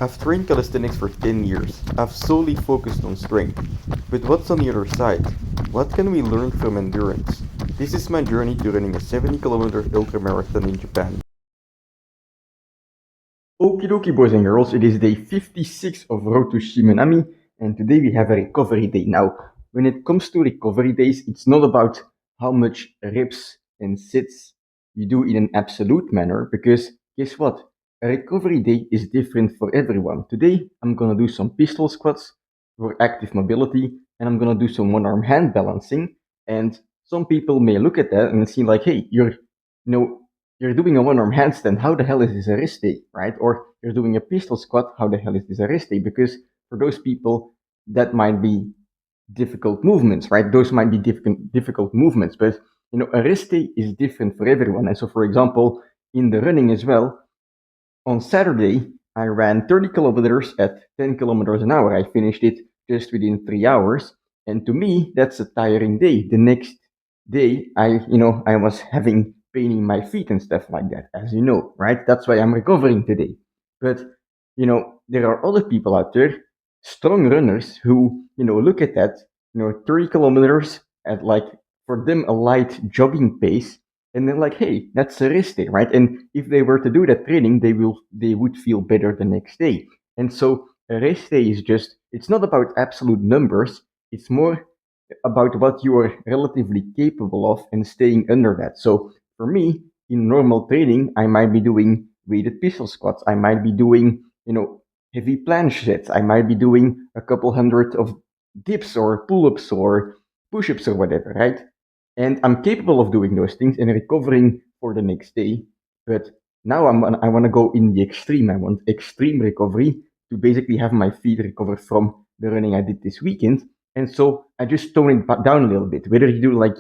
I've trained calisthenics for 10 years. I've solely focused on strength. But what's on the other side? What can we learn from endurance? This is my journey to running a 70-kilometer ultramarathon in Japan. Okie dokie, boys and girls, it is day 56 of Road to Shimanami, and today we have a recovery day. Now, when it comes to recovery days, it's not about how much reps and sits you do in an absolute manner, because guess what? A recovery day is different for everyone. Today, I'm gonna do some pistol squats for active mobility, and I'm gonna do some one-arm hand balancing, and some people may look at that and see like, hey, you're doing a one-arm handstand, how the hell is this a wrist day, right? Or you're doing a pistol squat, how the hell is this a wrist day? Because for those people, that might be difficult movements, right? Those might be difficult movements, but a wrist day is different for everyone. And so, for example, in the running as well, on Saturday, I ran 30 kilometers at 10 kilometers an hour. I finished it just within 3 hours. And to me, that's a tiring day. The next day, I was having pain in my feet and stuff like that, as you know, right? That's why I'm recovering today. But, there are other people out there, strong runners who, look at that, 30 kilometers at like, for them, a light jogging pace, and they're like, hey, that's a rest day, right? And if they were to do that training, they would feel better the next day. And so a rest day is just, it's not about absolute numbers, it's more about what you are relatively capable of and staying under that. So for me, in normal training, I might be doing weighted pistol squats, I might be doing heavy planche sets, I might be doing a couple hundred of dips or pull-ups or push-ups or whatever, right? And I'm capable of doing those things and recovering for the next day. But now I want to go in the extreme. I want extreme recovery to basically have my feet recover from the running I did this weekend. And so I just tone it down a little bit. Whether you do like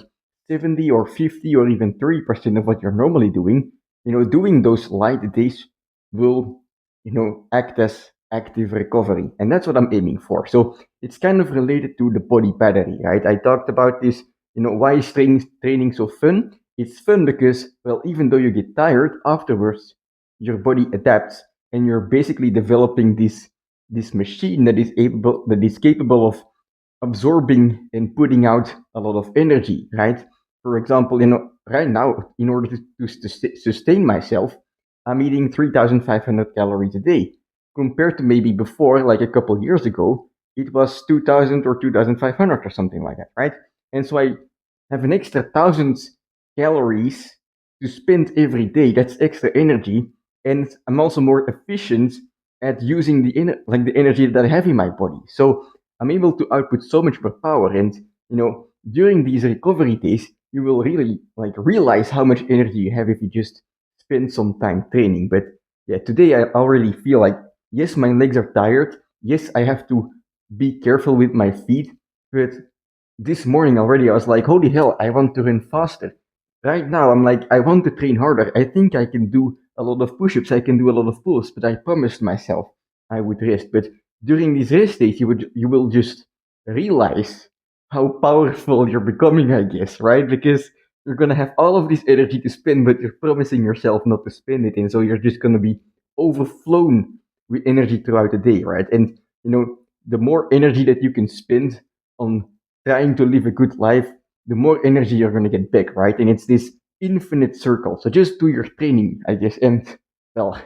70 or 50 or even 30% of what you're normally doing, doing those light days will, act as active recovery. And that's what I'm aiming for. So it's kind of related to the body battery, right? I talked about this. Why is training so fun? It's fun because, well, even though you get tired afterwards, your body adapts, and you're basically developing this machine that is capable of absorbing and putting out a lot of energy, right? For example, right now, in order to sustain myself, I'm eating 3,500 calories a day. Compared to maybe before, like a couple years ago, it was 2,000 or 2,500 or something like that, right? And so I have an extra 1,000 calories to spend every day. That's extra energy, and I'm also more efficient at using the energy that I have in my body. So I'm able to output so much more power. And during these recovery days, you will really like realize how much energy you have if you just spend some time training. But yeah, today I already feel like, yes, my legs are tired. Yes, I have to be careful with my feet. But this morning already, I was like, holy hell, I want to run faster. Right now, I'm like, I want to train harder. I think I can do a lot of push-ups. I can do a lot of pulls, but I promised myself I would rest. But during these rest days, you will just realize how powerful you're becoming, I guess, right? Because you're gonna have all of this energy to spend, but you're promising yourself not to spend it, and so you're just gonna be overflown with energy throughout the day, right? And the more energy that you can spend on trying to live a good life, the more energy you're gonna get back, right? And it's this infinite circle. So just do your training, I guess. And well,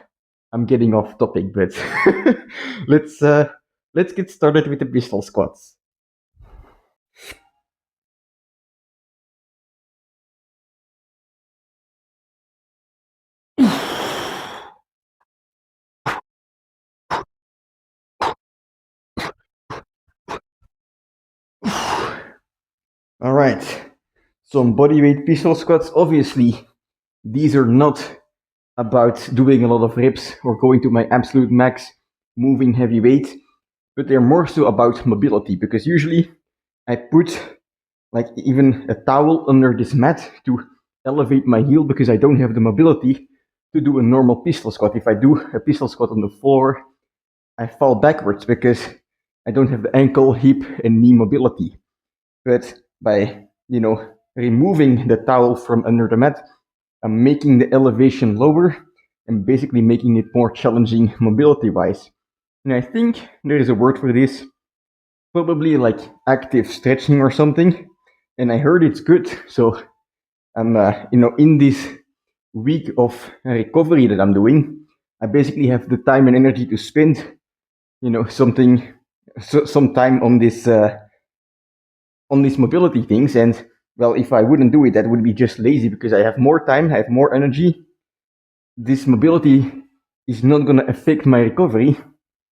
I'm getting off topic, but let's uh, let's get started with the pistol squats. All right, some bodyweight pistol squats. Obviously, these are not about doing a lot of reps or going to my absolute max, moving heavy weight, but they're more so about mobility, because usually I put like even a towel under this mat to elevate my heel because I don't have the mobility to do a normal pistol squat. If I do a pistol squat on the floor, I fall backwards because I don't have the ankle, hip, and knee mobility. But by removing the towel from under the mat, I'm making the elevation lower and basically making it more challenging mobility wise. And I think there is a word for this, probably like active stretching or something. And I heard it's good. So I'm, in this week of recovery that I'm doing, I basically have the time and energy to spend, some time on these mobility things. And well, if I wouldn't do it, that would be just lazy because I have more time, I have more energy. This mobility is not going to affect my recovery.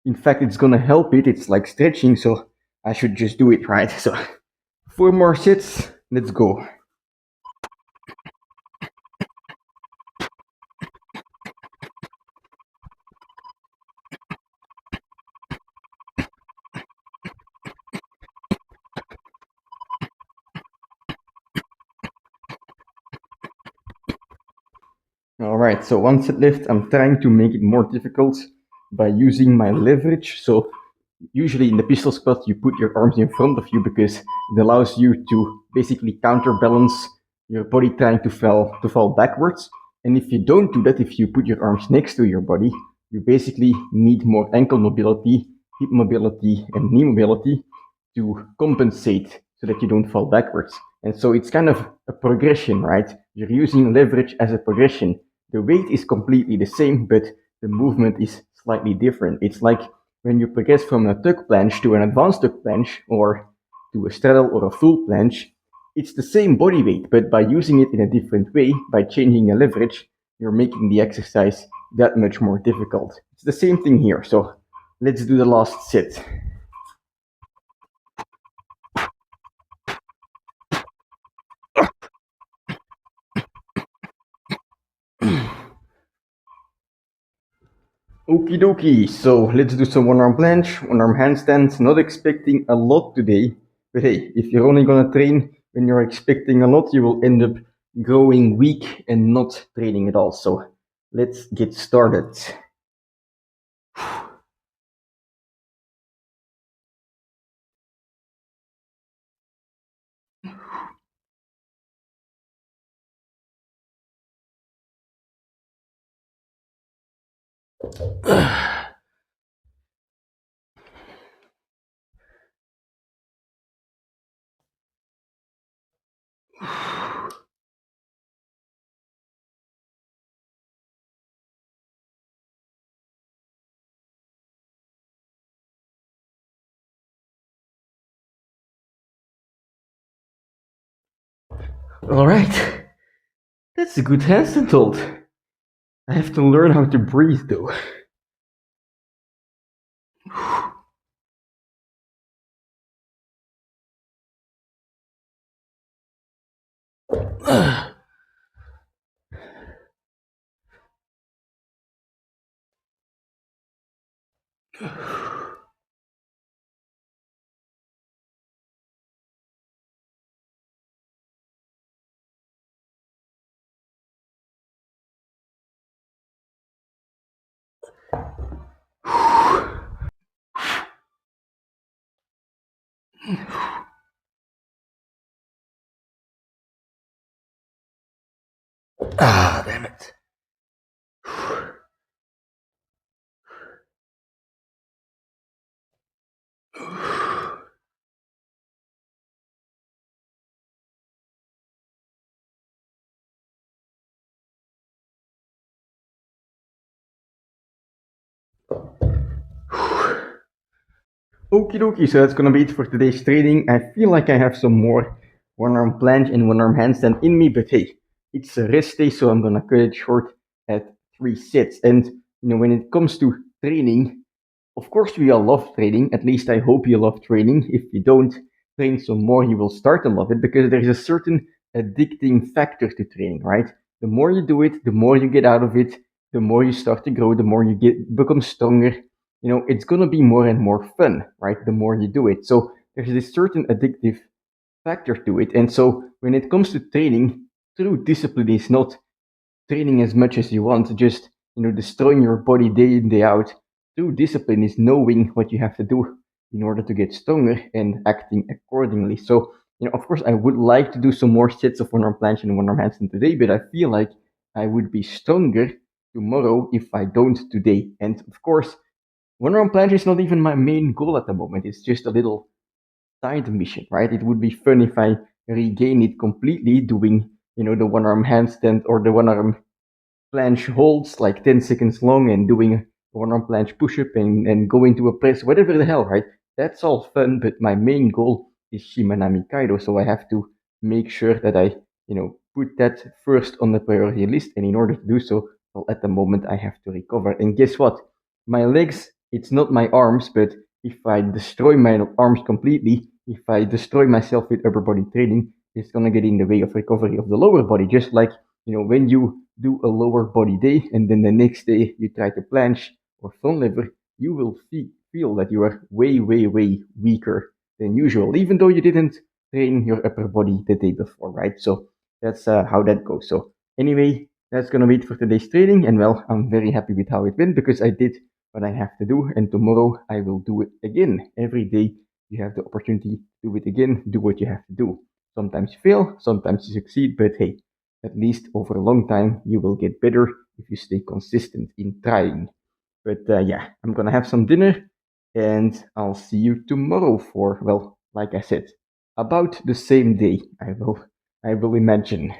In fact, it's going to help it. It's like stretching, so I should just do it, right? So, four more sets. Let's go. All right, so one set left. I'm trying to make it more difficult by using my leverage. So usually in the pistol squat, you put your arms in front of you because it allows you to basically counterbalance your body trying to fall backwards. And if you don't do that, if you put your arms next to your body, you basically need more ankle mobility, hip mobility, and knee mobility to compensate so that you don't fall backwards. And so it's kind of a progression, right? You're using leverage as a progression. The weight is completely the same, but the movement is slightly different. It's like when you progress from a tuck planche to an advanced tuck planche or to a straddle or a full planche, it's the same body weight, but by using it in a different way, by changing the leverage, you're making the exercise that much more difficult. It's the same thing here. So let's do the last set. Okie dokie, so let's do some one arm planche, one arm handstands. Not expecting a lot today, but hey, if you're only gonna train when you're expecting a lot, you will end up growing weak and not training at all. So let's get started. All right, that's a good handstand hold. I have to learn how to breathe though. Ah, damn it. Okie dokie, so that's gonna be it for today's training. I feel like I have some more one arm planche and one arm handstand in me, but hey, it's a rest day, so I'm gonna cut it short at 3 sets. And when it comes to training, of course we all love training. At least I hope you love training. If you don't train some more, you will start to love it because there's a certain addicting factor to training, right? The more you do it, the more you get out of it, the more you start to grow, the more you become stronger. It's gonna be more and more fun, right? The more you do it. So there's this certain addictive factor to it. And so when it comes to training, true discipline is not training as much as you want, just destroying your body day in day out. True discipline is knowing what you have to do in order to get stronger and acting accordingly. So of course, I would like to do some more sets of one arm planche and one arm handstand today, but I feel like I would be stronger tomorrow if I don't today. And of course, one arm planche is not even my main goal at the moment. It's just a little side mission, right? It would be fun if I regain it completely doing, the one arm handstand or the one arm planche holds like 10 seconds long and doing a one arm planche push up and go into a press, whatever the hell, right? That's all fun, but my main goal is Shimanami Kaido, so I have to make sure that I, put that first on the priority list. And in order to do so, well, at the moment I have to recover. And guess what? My legs, it's not my arms, but if I destroy my arms completely, if I destroy myself with upper body training, it's gonna get in the way of recovery of the lower body, just like when you do a lower body day and then the next day you try to planche or front lever, you will feel that you are way, way, way weaker than usual, even though you didn't train your upper body the day before, right? So that's how that goes. So anyway, that's gonna be it for today's training. And well, I'm very happy with how it went because I did what I have to do, and tomorrow I will do it again. Every day you have the opportunity to do it again. Do what you have to do. Sometimes you fail, sometimes you succeed, but hey, at least over a long time, you will get better if you stay consistent in trying. But yeah, I'm gonna have some dinner and I'll see you tomorrow for, well, like I said, about the same day, I will imagine.